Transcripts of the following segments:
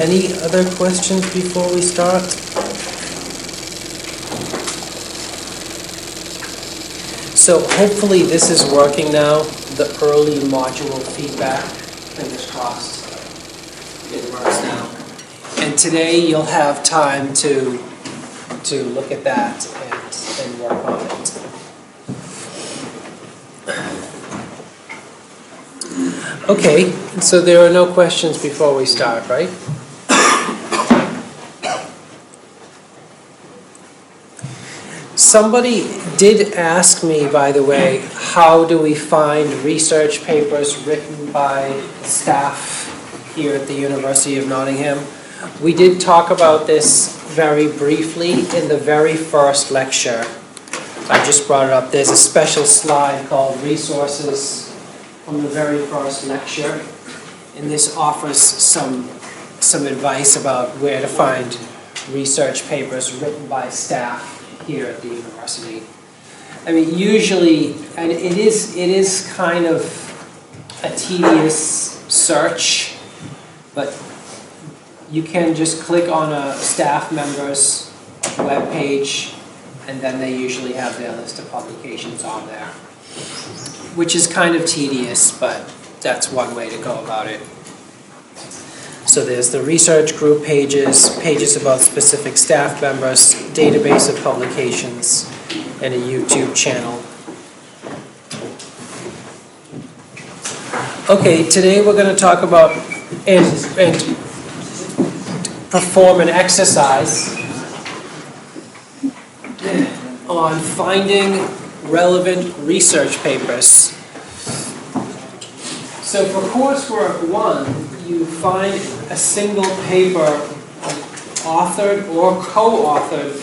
Any other questions before we start? So hopefully this is working now, the early module feedback, fingers crossed, it works now. And today you'll have time to look at that and work on it. Okay, so there are no questions before we start, right? Somebody did ask me, by the way, how do we find research papers written by staff here at the University of Nottingham? We did talk about this very briefly in the very first lecture. I just brought it up. There's a special slide called Resources from the very first lecture, and this offers some advice about where to find research papers written by staff here at the university. I mean, usually, and it is kind of a tedious search, but you can just click on a staff member's webpage, and then they usually have their list of publications on there, which is kind of tedious, but that's one way to go about it. So there's the research group pages about specific staff members, database of publications, and a YouTube channel. Okay, today we're going to talk about and perform an exercise on finding relevant research papers. So for coursework 1, you find a single paper authored or co-authored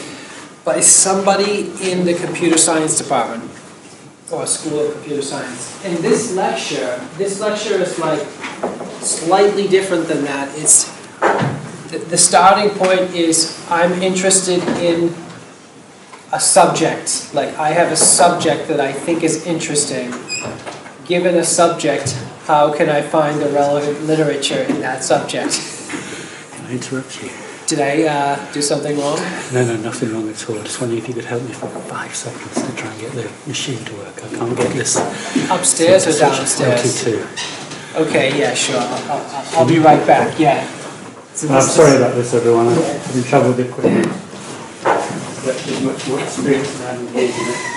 by somebody in the computer science department or School of Computer Science. And this lecture is like slightly different than that. It's the starting point is I'm interested in a subject. Like I have a subject that I think is interesting. Given a subject, how can I find the relevant literature in that subject? Can I interrupt you? Did I do something wrong? No, nothing wrong at all. I just wondering if you could help me for 5 seconds to try and get the machine to work. I can't get this. Upstairs or downstairs? Okay, yeah, sure. I'll be right back, yeah. So I'm sorry about this, everyone. I'm having trouble with equipment. There's much more experience than I'm engaged in it.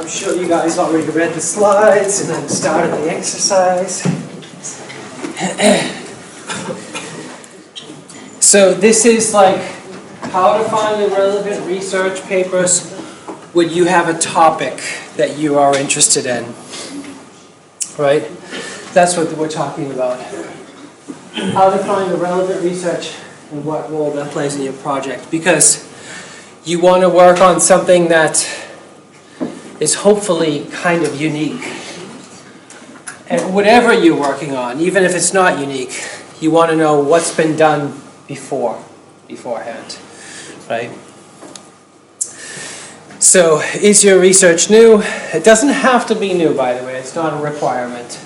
I'm sure you guys already read the slides and then started the exercise. So this is like how to find the relevant research papers when you have a topic that you are interested in, right? That's what we're talking about. How to find the relevant research and what role that plays in your project. Because you want to work on something that is hopefully kind of unique. And whatever you're working on, even if it's not unique, you want to know what's been done beforehand, right? So, is your research new? It doesn't have to be new, by the way. It's not a requirement.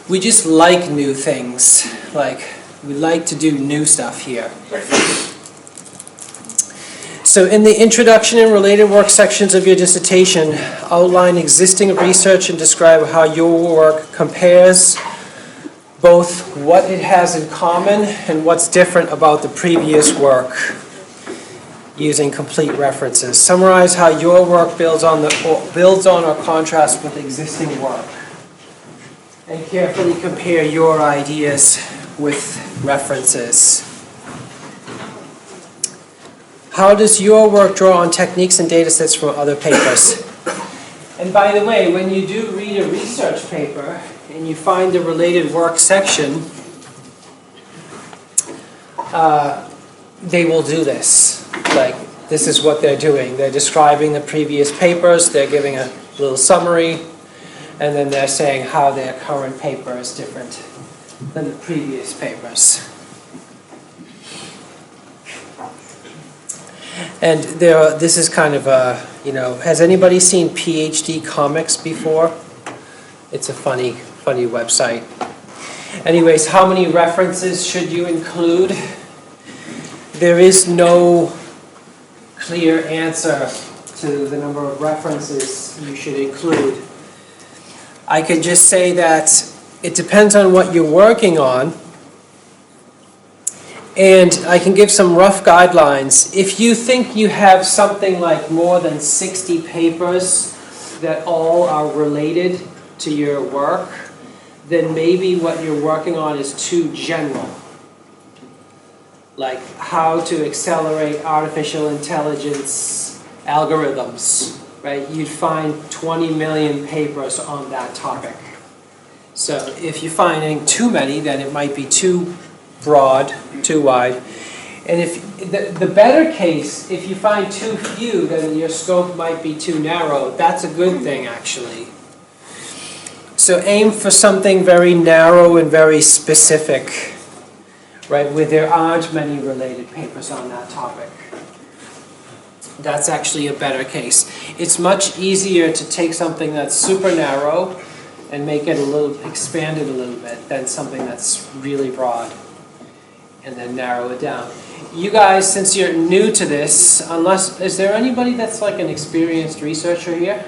We just like new things. Like, we like to do new stuff here. So in the introduction and related work sections of your dissertation, outline existing research and describe how your work compares both what it has in common and what's different about the previous work using complete references. Summarize how your work builds on or contrasts with existing work. And carefully compare your ideas with references. How does your work draw on techniques and data sets from other papers? And by the way, when you do read a research paper and you find the related work section, they will do this. Like, this is what they're doing. They're describing the previous papers, they're giving a little summary, and then they're saying how their current paper is different than the previous papers. And this is kind of a, has anybody seen PhD Comics before? It's a funny website. Anyways, how many references should you include? There is no clear answer to the number of references you should include. I can just say that it depends on what you're working on. And I can give some rough guidelines. If you think you have something like more than 60 papers that all are related to your work, then maybe what you're working on is too general. Like how to accelerate artificial intelligence algorithms, right? You'd find 20 million papers on that topic. So if you're finding too many, then it might be too broad, too wide. And if the better case, if you find too few, then your scope might be too narrow. That's a good thing, actually. So aim for something very narrow and very specific, right, where there aren't many related papers on that topic. That's actually a better case. It's much easier to take something that's super narrow and make it expand it a little bit than something that's really broad, and then narrow it down. You guys, since you're new to this, is there anybody that's like an experienced researcher here?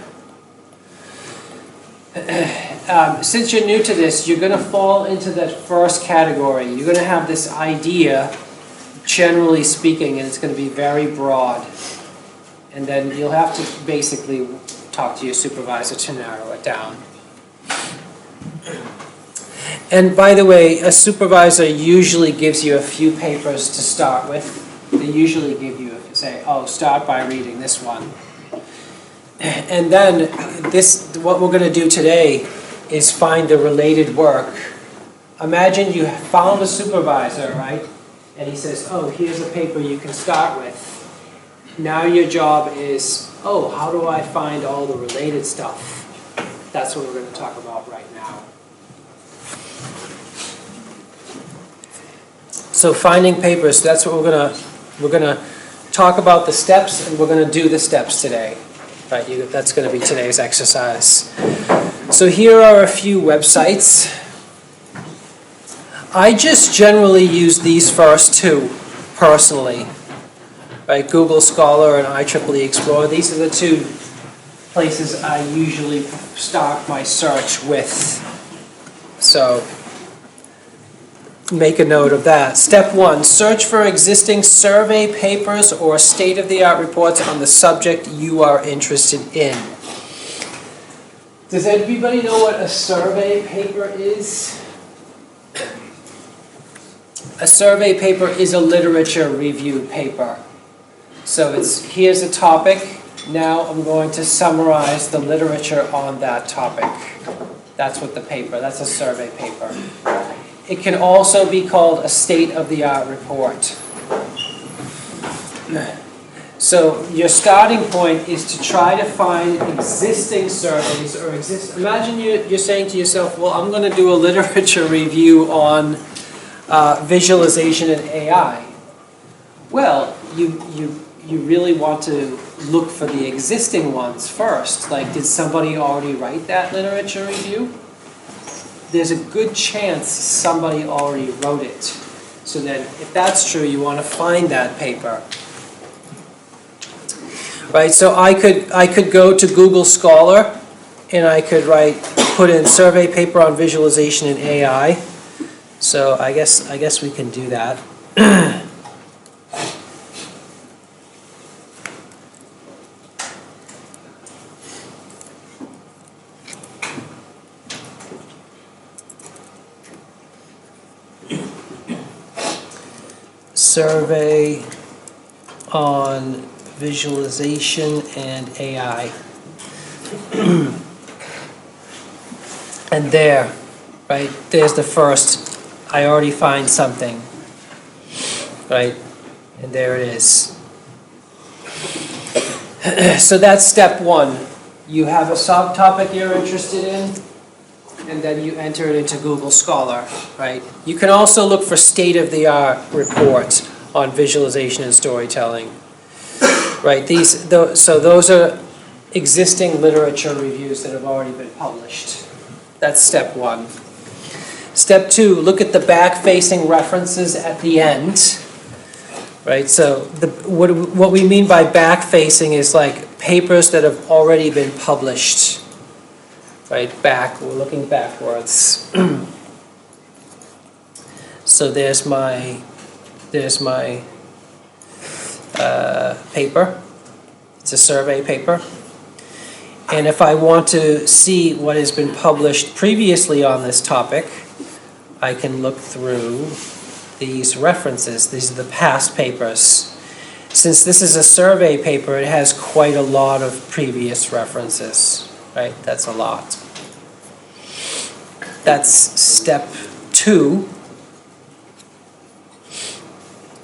Since you're new to this, you're going to fall into that first category. You're going to have this idea, generally speaking, and it's going to be very broad. And then you'll have to basically talk to your supervisor to narrow it down. And by the way, a supervisor usually gives you a few papers to start with. They usually give you, say, oh, start by reading this one. And then what we're going to do today is find the related work. Imagine you found a supervisor, right? And he says, oh, here's a paper you can start with. Now your job is, oh, how do I find all the related stuff? That's what we're going to talk about right now. So finding papers, that's what we're gonna talk about the steps, and we're gonna do the steps today. Right, that's gonna be today's exercise. So here are a few websites. I just generally use these first two, personally. Right, Google Scholar and IEEE Explorer. These are the two places I usually start my search with. So make a note of that. Step 1, search for existing survey papers or state-of-the-art reports on the subject you are interested in. Does everybody know what a survey paper is? A survey paper is a literature review paper. So here's a topic. Now I'm going to summarize the literature on that topic. That's what that's a survey paper. It can also be called a state-of-the-art report. So your starting point is to try to find existing surveys or imagine you're saying to yourself, well, I'm going to do a literature review on visualization and AI. Well, you really want to look for the existing ones first. Like, did somebody already write that literature review? There's a good chance somebody already wrote it. So then, if that's true, you want to find that paper. Right, so I could go to Google Scholar and I could put in survey paper on visualization in AI. So I guess we can do that. Survey on visualization and AI. And there's the first. I already find something, right? And there it is. So that's step one. You have a subtopic you're interested in, and then you enter it into Google Scholar, right? You can also look for state-of-the-art report on visualization and storytelling, right? So those are existing literature reviews that have already been published. That's step one. Step two, look at the back-facing references at the end, right? So what we mean by back-facing is like papers that have already been published, right? We're looking backwards. So there's my paper. It's a survey paper. And if I want to see what has been published previously on this topic, I can look through these references. These are the past papers. Since this is a survey paper, it has quite a lot of previous references, right? That's a lot. That's step two.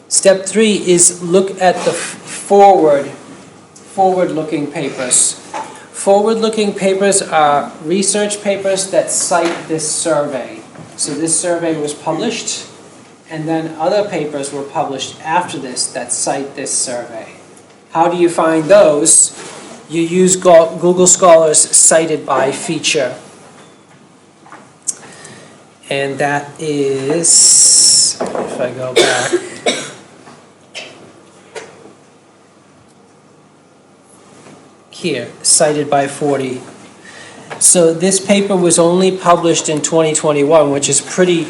Step three is look at the forward-looking papers. Forward-looking papers are research papers that cite this survey. So this survey was published, and then other papers were published after this that cite this survey. How do you find those? You use Google Scholar's Cited By feature. And that is, if I go back, here, Cited By 40. So this paper was only published in 2021, which is pretty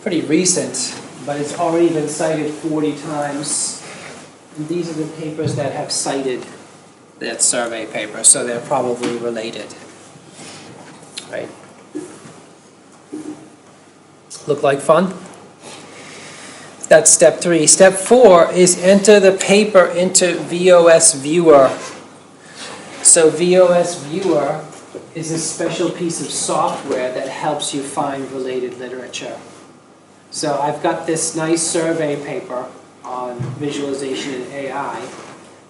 recent, but it's already been cited 40 times. And these are the papers that have cited that survey paper, so they're probably related, right? Look like fun? That's step three. Step four is enter the paper into Vos Viewer. So Vos Viewer is a special piece of software that helps you find related literature. So I've got this nice survey paper on visualization and AI.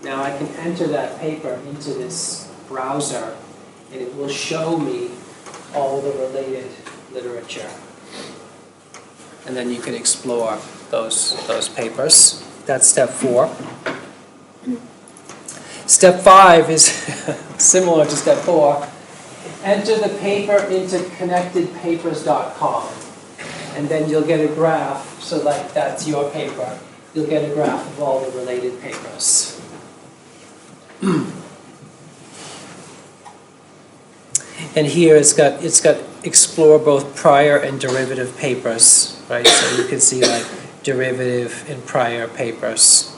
Now I can enter that paper into this browser, and it will show me all the related literature. And then you can explore those papers. That's step four. Step five is similar to step four. Enter the paper into connectedpapers.com, and then you'll get a graph. So like that's your paper. You'll get a graph of all the related papers. And here it's got explore both prior and derivative papers, right? So you can see like derivative and prior papers.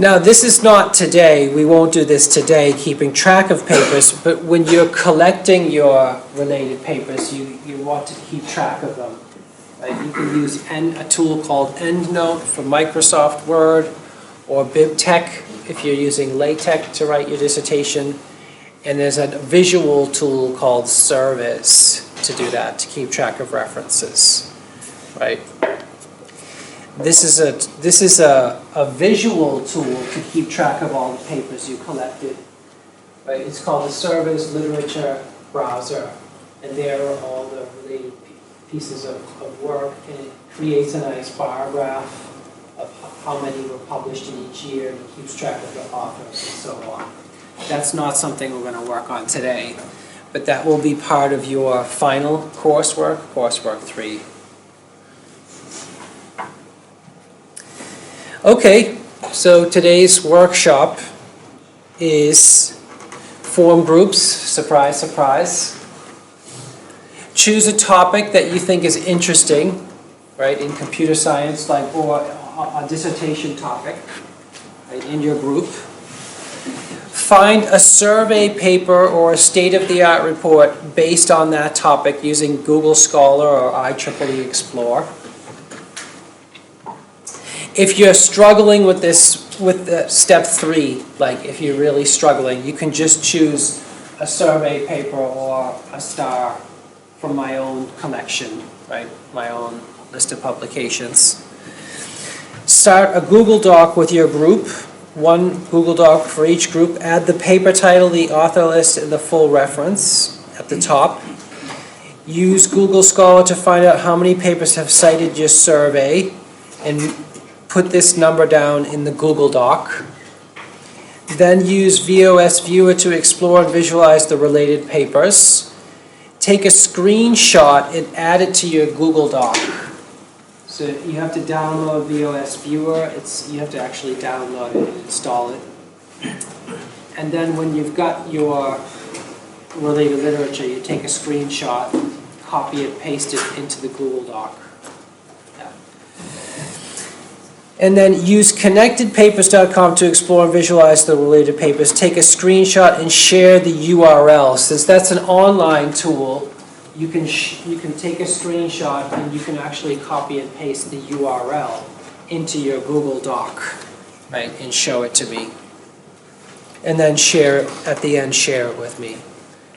Now, this is not today, we won't do this today, keeping track of papers, but when you're collecting your related papers, you want to keep track of them. Right? You can use a tool called EndNote for Microsoft Word, or BibTeX if you're using LaTeX to write your dissertation. And there's a visual tool called Service to do that, to keep track of references. Right? This is a visual tool to keep track of all the papers you collected. Right? It's called the Service Literature Browser, and there are all the related pieces of work, and it creates a nice bar graph of how many were published in each year, and it keeps track of the authors and so on. That's not something we're going to work on today, but that will be part of your final coursework, coursework 3. Okay, so today's workshop is form groups, surprise, surprise. Choose a topic that you think is interesting, right, in computer science, like, or a dissertation topic, right, in your group. Find a survey paper or a state-of-the-art report based on that topic using Google Scholar or IEEE Explore. If you're struggling with this, with step 3, like if you're really struggling, you can just choose a survey paper or a star from my own collection, right? My own list of publications. Start a Google Doc with your group, one Google Doc for each group. Add the paper title, the author list, and the full reference at the top. Use Google Scholar to find out how many papers have cited your survey, and put this number down in the Google Doc. Then use Vos Viewer to explore and visualize the related papers. Take a screenshot and add it to your Google Doc. So you have to download Vos Viewer. You have to actually download it and install it. And then when you've got your related literature, you take a screenshot, copy it, paste it into the Google Doc. And then use connectedpapers.com to explore and visualize the related papers. Take a screenshot and share the URL. Since that's an online tool, you can take a screenshot and you can actually copy and paste the URL into your Google Doc, right, and show it to me. And then share it, at the end, share it with me.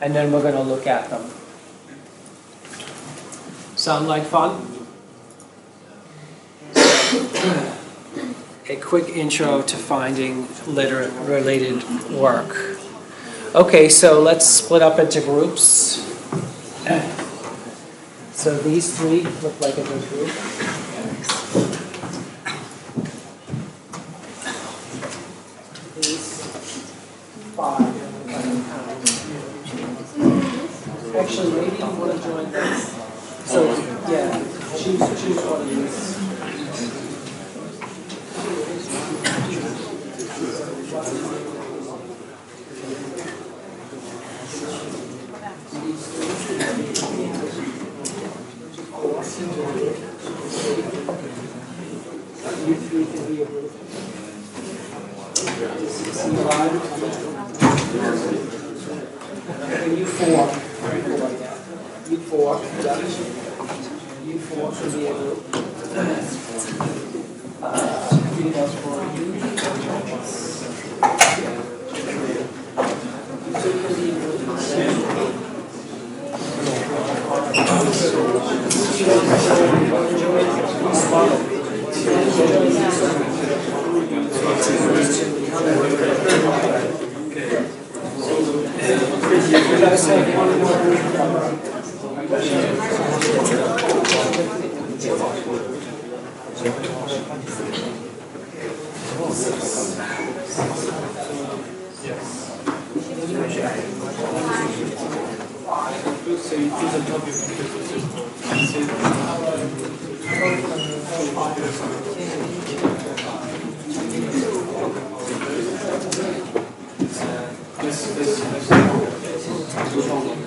And then we're going to look at them. Sound like fun? A quick intro to finding related work. Okay, so let's split up into groups. So these 3 look like a good group. These 5. Actually, maybe you want to join this. So yeah, choose one of these. You 3 can be a group. You 4. You 4. You 4 can be a group.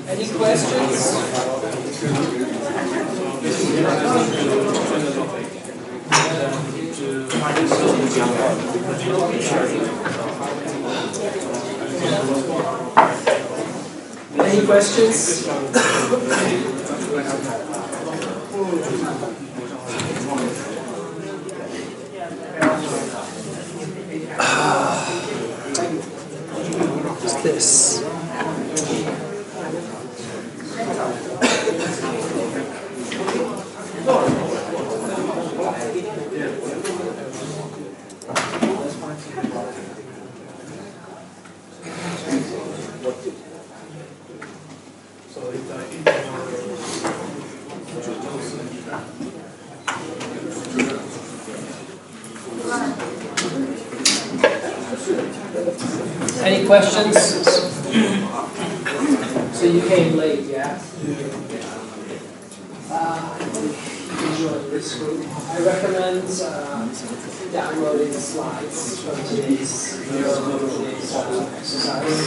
Any questions? Any questions? What's this? Any questions? So you came late, yeah? Enjoy this group. I recommend downloading the slides from today's exercise.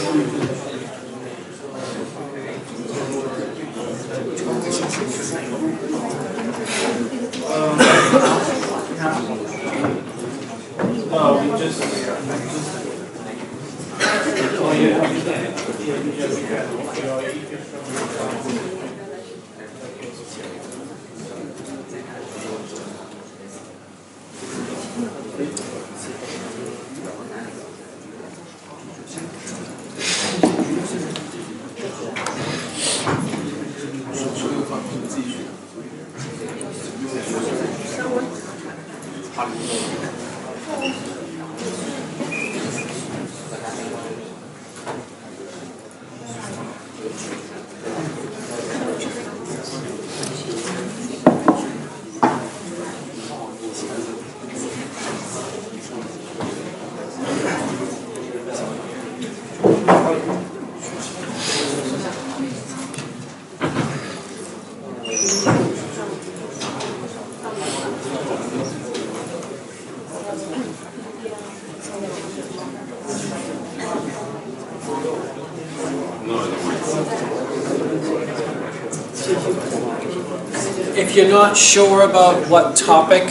If you're not sure about what topic,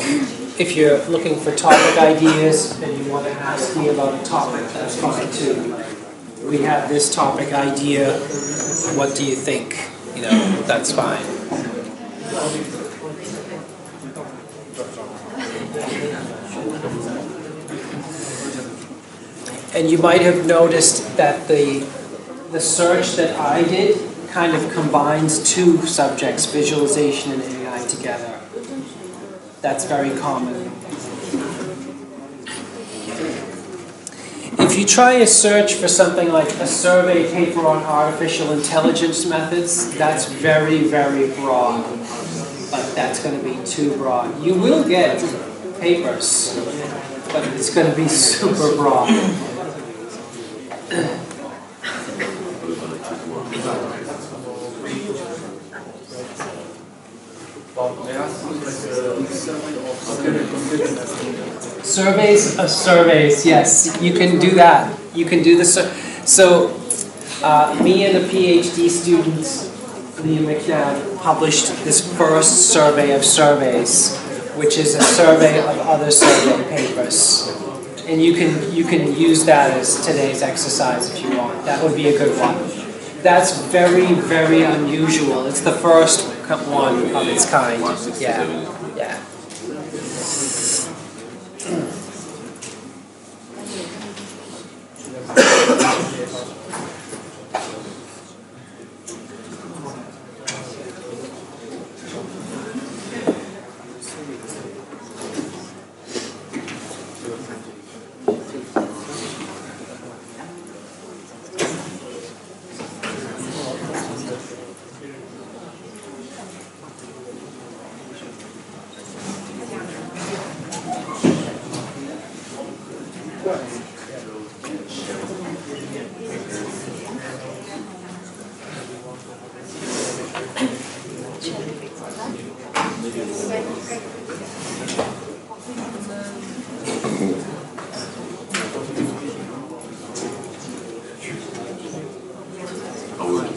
if you're looking for topic ideas and you want to ask me about a topic, that's fine too. We have this topic idea, what do you think? You know, that's fine. And you might have noticed that the search that I did kind of combines two subjects, visualization and AI, together. That's very common. If you try a search for something like a survey paper on artificial intelligence methods, that's very, very broad. But that's going to be too broad. You will get papers, but it's going to be super broad. Surveys, yes, you can do that. You can do the so me and a PhD student, Liam McNabb, published this first survey of surveys, which is a survey of other survey papers. And you can use that as today's exercise if you want. That would be a good one. That's very, very unusual. It's the first one of its kind. Yeah, yeah.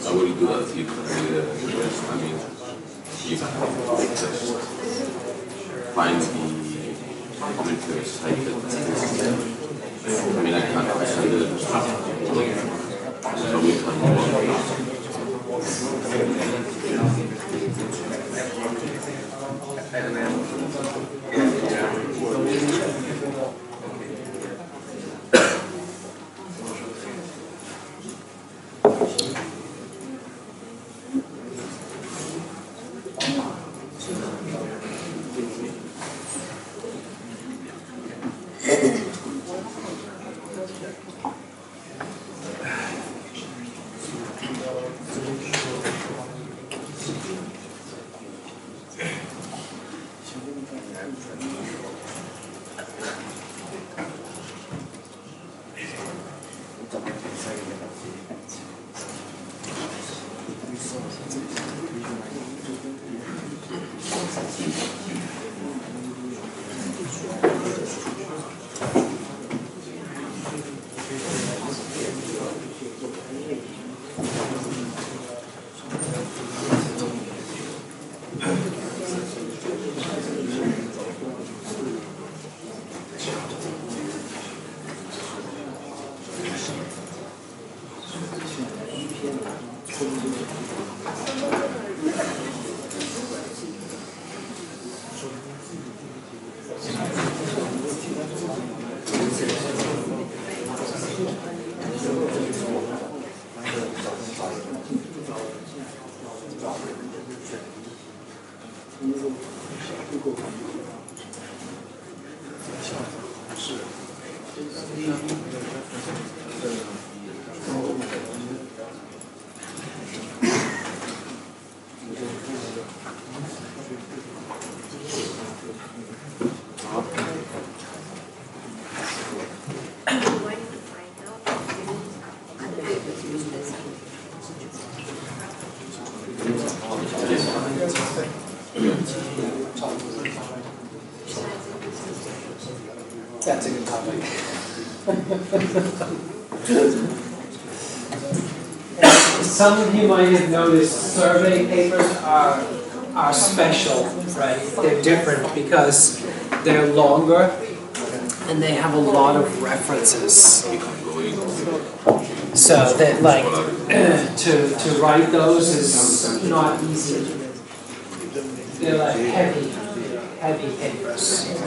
I will do that if you I mean, you can just find the if they're cited. I mean, I can't send it. So we can That's a good topic. Some of you might have noticed survey papers are special, right? They're different because they're longer and they have a lot of references. So that like to write those is not easy. They're like heavy papers.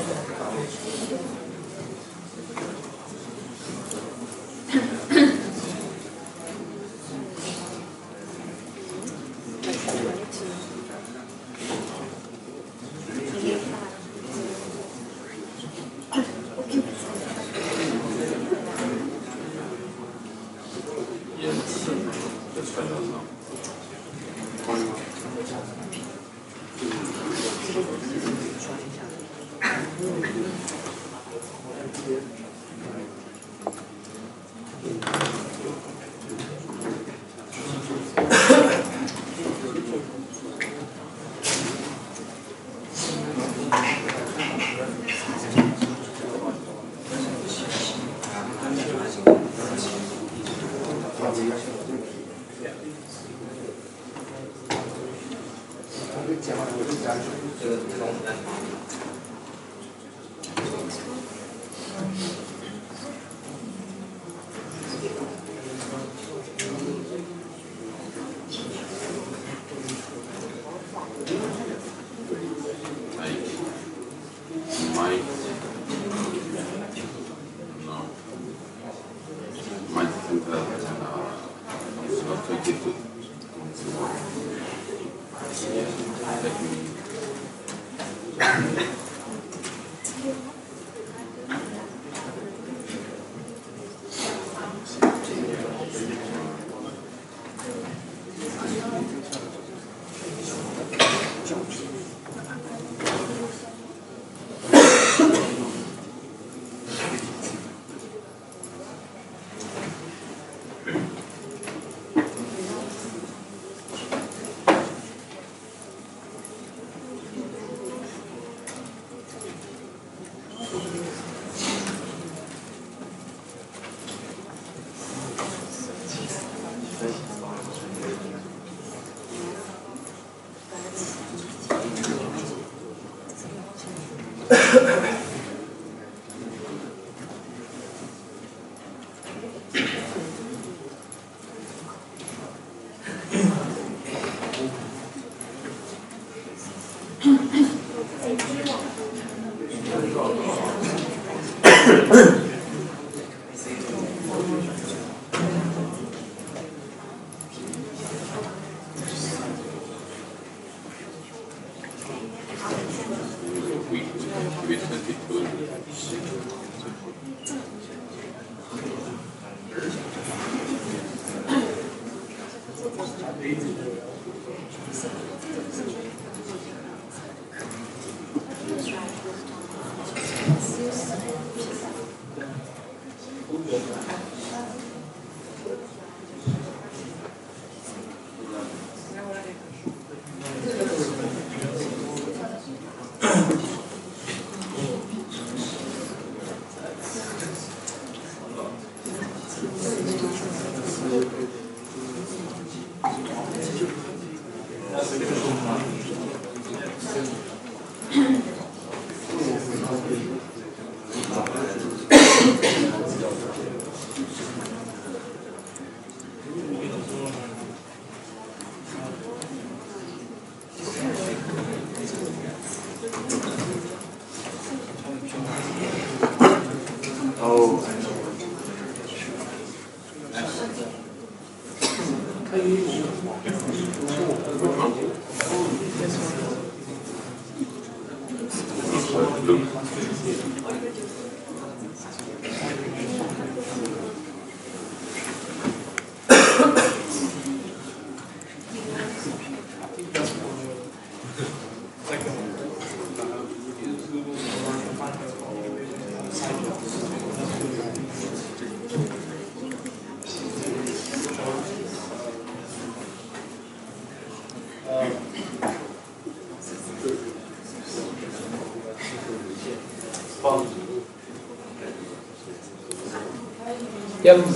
Yep. So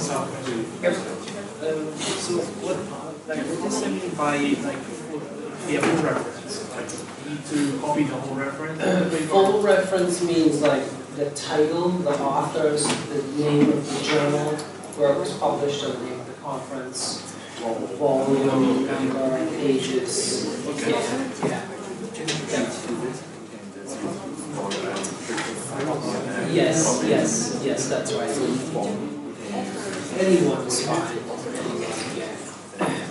what, like, what does that mean by, like, the full reference? Like, you need to copy the whole reference? Full reference means like the title, the authors, the name of the journal, where it was published, and the name of the conference, volume, number, pages. Okay. Yeah. Yes, that's right. Anyone's fine.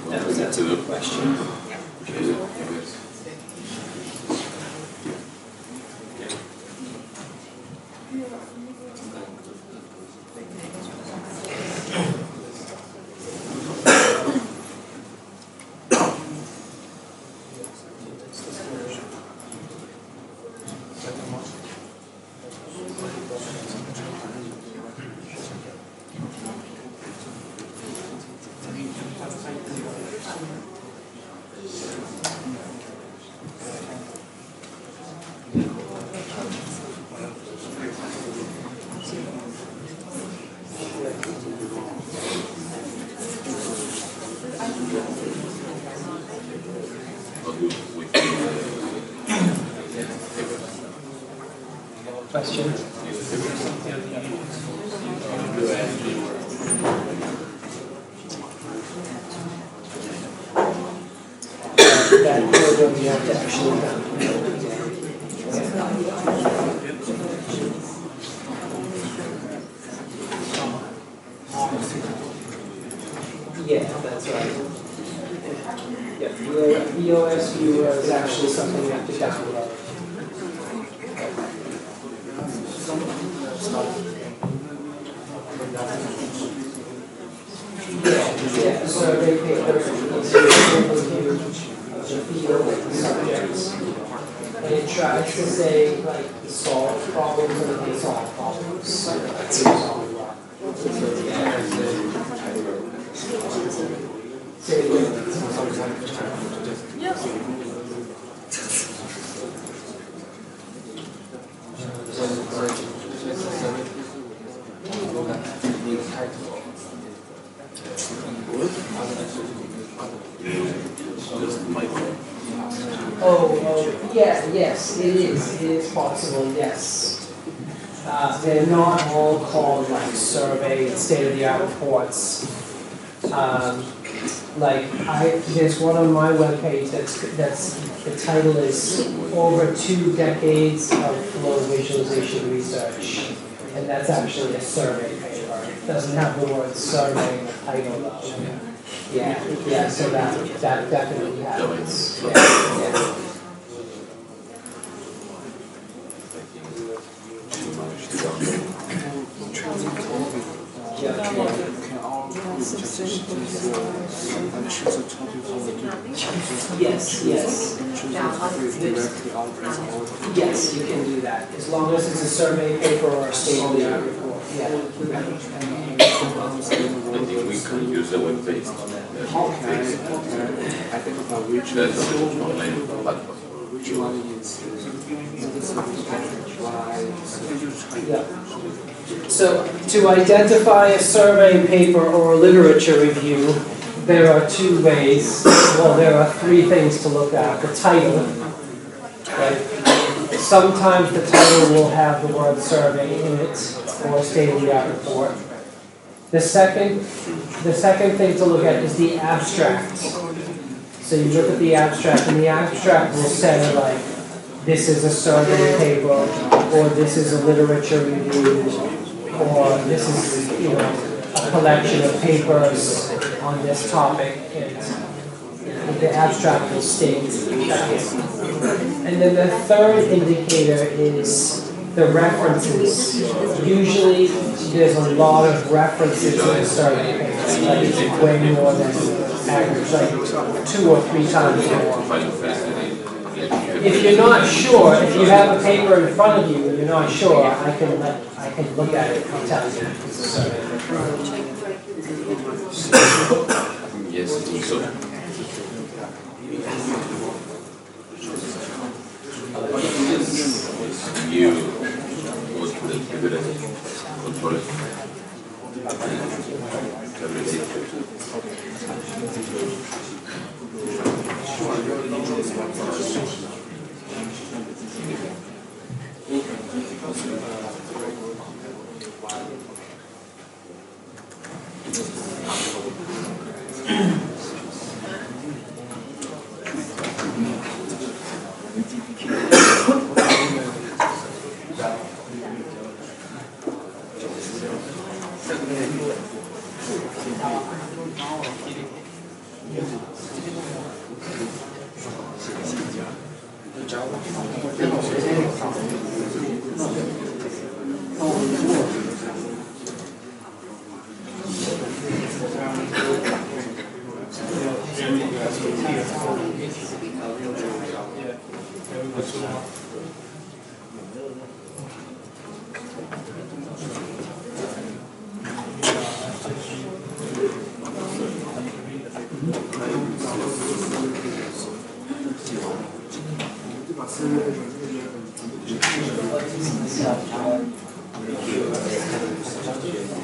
That's a good question. Question? That program you have to actually Yeah, that's right. Yeah, Vos Viewer is actually something you have to download. Yeah, the survey paper is a review of the field and the subjects. And it tries to say, like, solve problems and they solve problems. That's all we want. Say it again. Yes, it is. It is possible, yes. They're not all called like survey, state-of-the-art reports. There's one on my webpage that's the title is over 2 decades of flow visualization research. And that's actually a survey paper. It doesn't have the word survey in the title though. Yeah, so that definitely happens. Yeah. Yes. Yes, you can do that, as long as it's a survey paper or a state-of-the-art report. Yeah. I think we can use the web-based. That's online platform. Yeah. So to identify a survey paper or a literature review, there are two ways. Well, there are three things to look at. The title, right? Sometimes the title will have the word survey in it or state-of-the-art report. The second thing to look at is the abstract. So you look at the abstract, and the abstract will say like, this is a survey paper, or this is a literature review, or this is, a collection of papers on this topic, and the abstract will state that. And then the third indicator is the references. Usually there's a lot of references in the survey paper, like way more than average, like 2 or 3 times more. If you're not sure, if you have a paper in front of you and you're not sure, I can look at it and tell you it's a survey paper. Yes, I think so. You would give it a control it.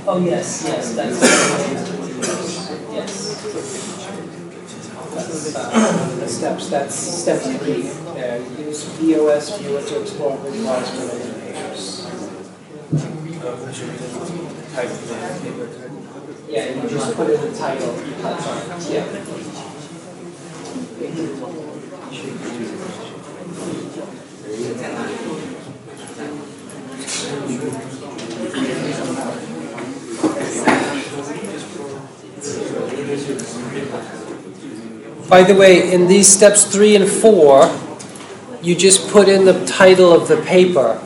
Oh, yes, that's yes. That's step 3. Use Vos Viewer to explore visualized related papers. Yeah, you just put in the title. Yeah. By the way, in these steps 3 and 4, you just put in the title of the paper,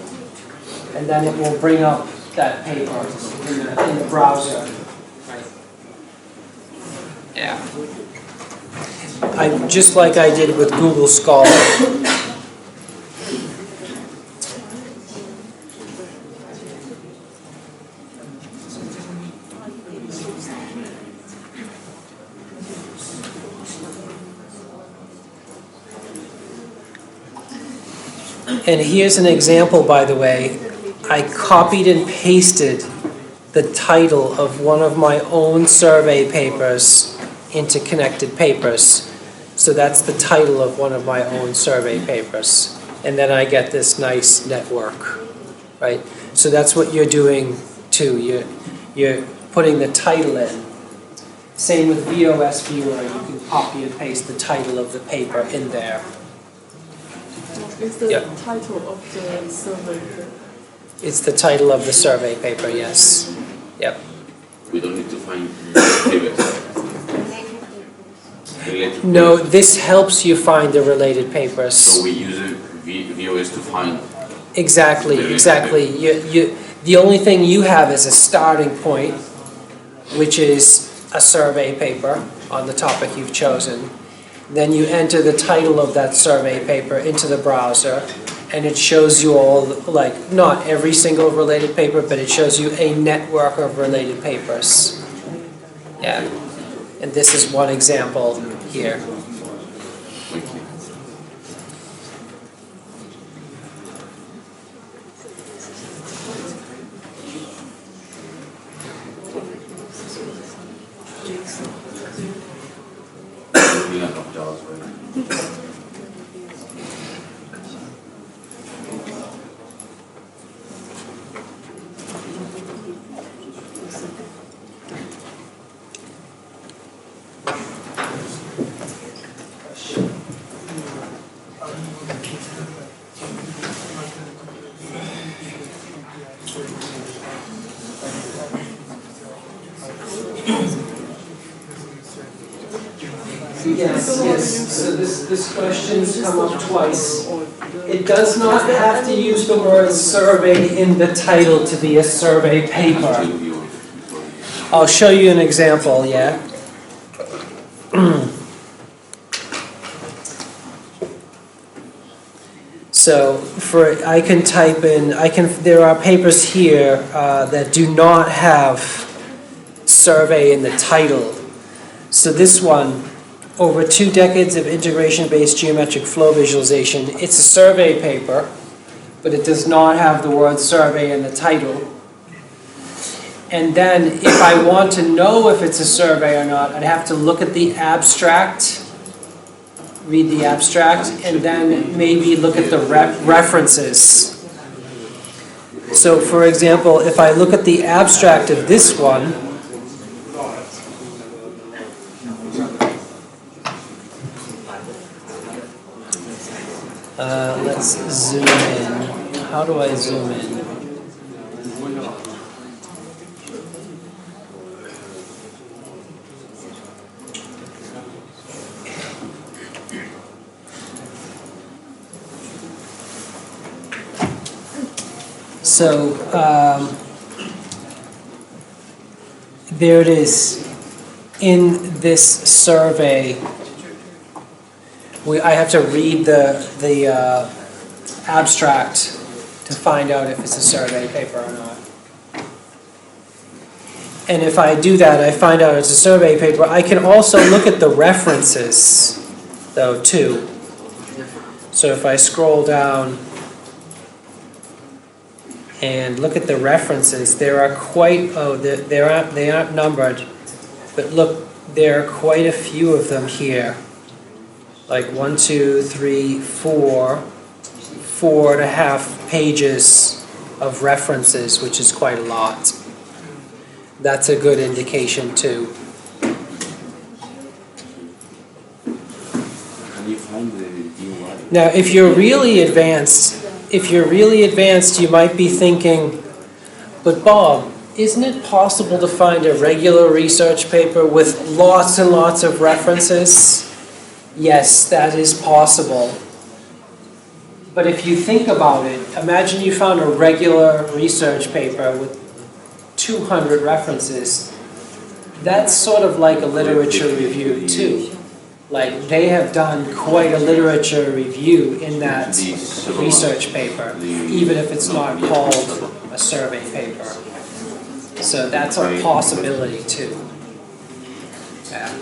and then it will bring up that paper in the browser. Yeah. Just like I did with Google Scholar. And here's an example, by the way. I copied and pasted the title of one of my own survey papers into Connected Papers. So that's the title of one of my own survey papers. And then I get this nice network, right? So that's what you're doing too. You're putting the title in. Same with Vos Viewer. You can copy and paste the title of the paper in there. It's the Yep. title of the survey. It's the title of the survey paper, yes. Yep. We don't need to find papers. Related No, papers. this helps you find the related papers. So we use viewers to find. Exactly, exactly. The only thing you have is a starting point, which is a survey paper on the topic you've chosen. Then you enter the title of that survey paper into the browser, and it shows you all, like, not every single related paper, but it shows you a network of related papers. Yeah. And this is one example here. Thank you. We don't have jobs, right? Yes, yes. So this question's come up twice. It does not have to use the word survey in the title to be a survey paper. I'll show you an example, yeah? So I can type in, there are papers here that do not have survey in the title. So this one, over 2 decades of integration-based geometric flow visualization, it's a survey paper, but it does not have the word survey in the title. And then if I want to know if it's a survey or not, I'd have to look at the abstract, read the abstract, and then maybe look at the references. So for example, if I look at the abstract of this one, let's zoom in. How do I zoom in? So there it is in this survey. I have to read the abstract to find out if it's a survey paper or not. And if I do that, I find out it's a survey paper. I can also look at the references, though, too. So if I scroll down and look at the references, there are quite, they aren't numbered, but look, there are quite a few of them here. Like 1, 2, 3, 4, 4.5 pages of references, which is quite a lot. That's a good indication too. Can you find the UI? Now, if you're really advanced, you might be thinking, but Bob, isn't it possible to find a regular research paper with lots and lots of references? Yes, that is possible. But if you think about it, imagine you found a regular research paper with 200 references. That's sort of like a literature review too. Like they have done quite a literature review in that research paper, even if it's not called a survey paper. So that's a possibility too. Yeah.